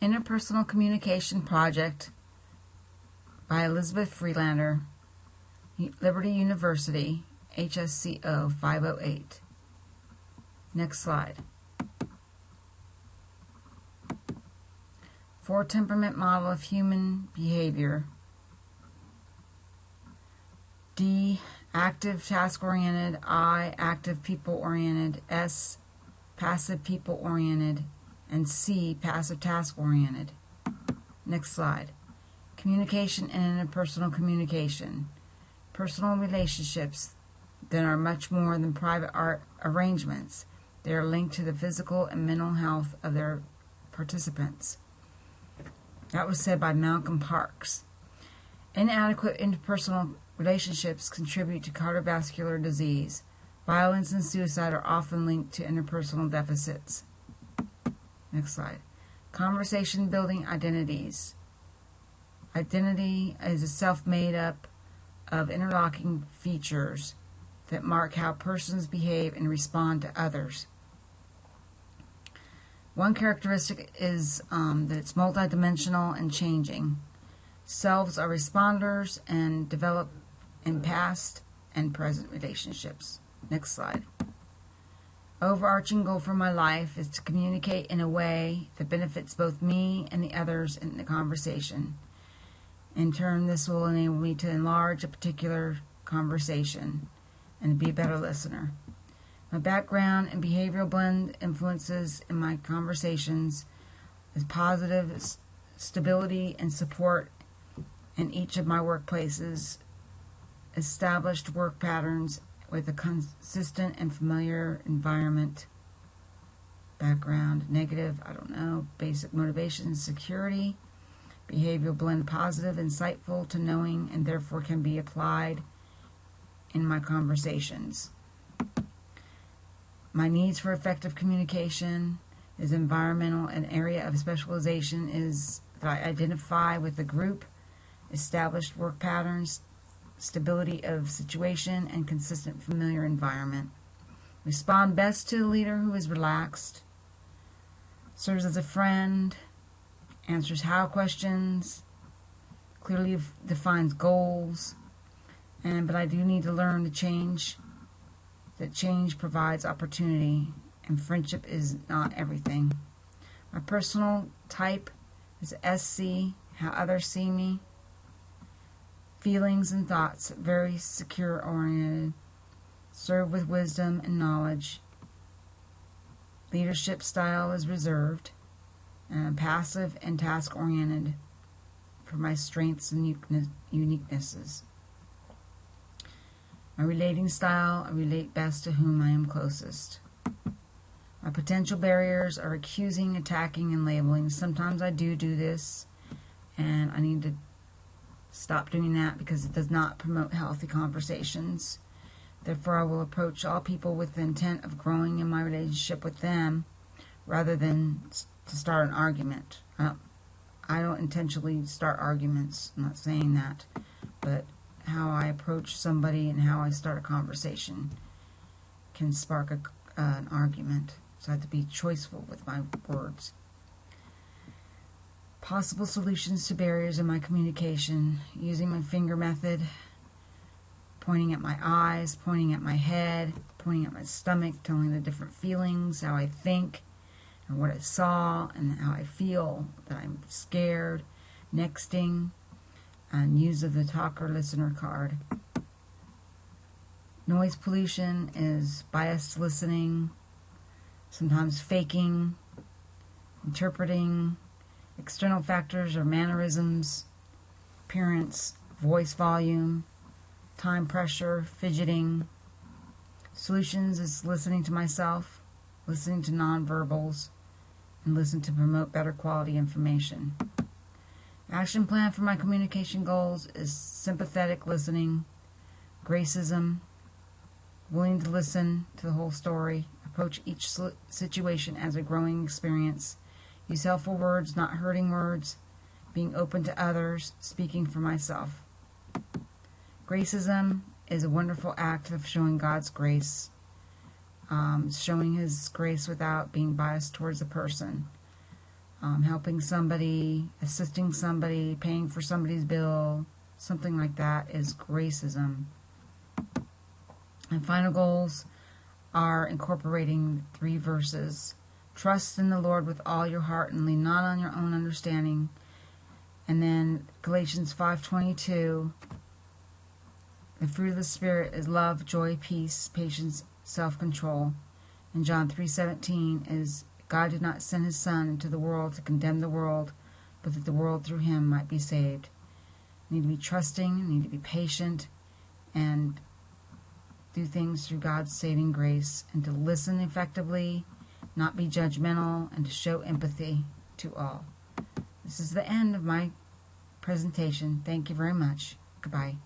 Interpersonal Communication Project by Elizabeth Freelander, Liberty University, HSCO508. Next slide. 4-temperament model of human behavior. D, active task-oriented. I, active people-oriented. S, passive people-oriented. And C, passive task-oriented. Next slide. Communication and interpersonal communication. Personal relationships that are much more than private art arrangements. They are linked to the physical and mental health of their participants. That was said by Malcolm Parks. Inadequate interpersonal relationships contribute to cardiovascular disease. Violence and suicide are often linked to interpersonal deficits. Next slide. Conversation building identities. Identity is a self made up of interlocking features that mark how persons behave and respond to others. One characteristic is that it's multidimensional and changing. Selves are responders and develop in past and present relationships. Next slide. Overarching goal for my life is to communicate in a way that benefits both me and the others in the conversation. In turn, this will enable me to enlarge a particular conversation and be a better listener. My background and behavioral blend influences in my conversations is positive stability and support in each of my workplaces, established work patterns with a consistent and familiar environment. Background, negative, basic motivation, security. Behavioral blend, positive, insightful to knowing, and therefore can be applied in my conversations. My needs for effective communication is environmental. An area of specialization is that I identify with the group, established work patterns, stability of situation, and consistent familiar environment. Respond best to the leader who is relaxed, serves as a friend, answers how questions, clearly defines goals, but I do need to learn to change. That change provides opportunity, and friendship is not everything. My personal type is SC, how others see me. Feelings and thoughts, very secure-oriented. Serve with wisdom and knowledge. Leadership style is reserved. Passive and task-oriented for my strengths and uniquenesses. My relating style, I relate best to whom I am closest. My potential barriers are accusing, attacking, and labeling. Sometimes I do this, and I need to stop doing that because it does not promote healthy conversations. Therefore, I will approach all people with the intent of growing in my relationship with them rather than to start an argument. I don't intentionally start arguments. I'm not saying that, but how I approach somebody and how I start a conversation can spark an argument. So I have to be choiceful with my words. Possible solutions to barriers in my communication, using my finger method, pointing at my eyes, pointing at my head, pointing at my stomach, telling the different feelings, how I think, and what I saw, and how I feel, that I'm scared, nexting, and use of the talker-listener card. Noise pollution is biased listening, sometimes faking, interpreting. External factors are mannerisms, appearance, voice volume, time pressure, fidgeting. Solutions is listening to myself, listening to nonverbals, and listen to promote better quality information. Action plan for my communication goals is sympathetic listening, gracism, willing to listen to the whole story, approach each situation as a growing experience, use helpful words, not hurting words, being open to others, speaking for myself. Gracism is a wonderful act of showing God's grace, showing His grace without being biased towards a person. helping somebody, assisting somebody, paying for somebody's bill, something like that is gracism. And final goals are incorporating 3 verses. Trust in the Lord with all your heart and lean not on your own understanding. And then Galatians 5:22, the fruit of the Spirit is love, joy, peace, patience, self-control. And John 3:17 is God did not send his Son into the world to condemn the world, but that the world through him might be saved. You need to be trusting, you need to be patient, and do things through God's saving grace, and to listen effectively, not be judgmental, and to show empathy to all. This is the end of my presentation. Thank you very much. Goodbye.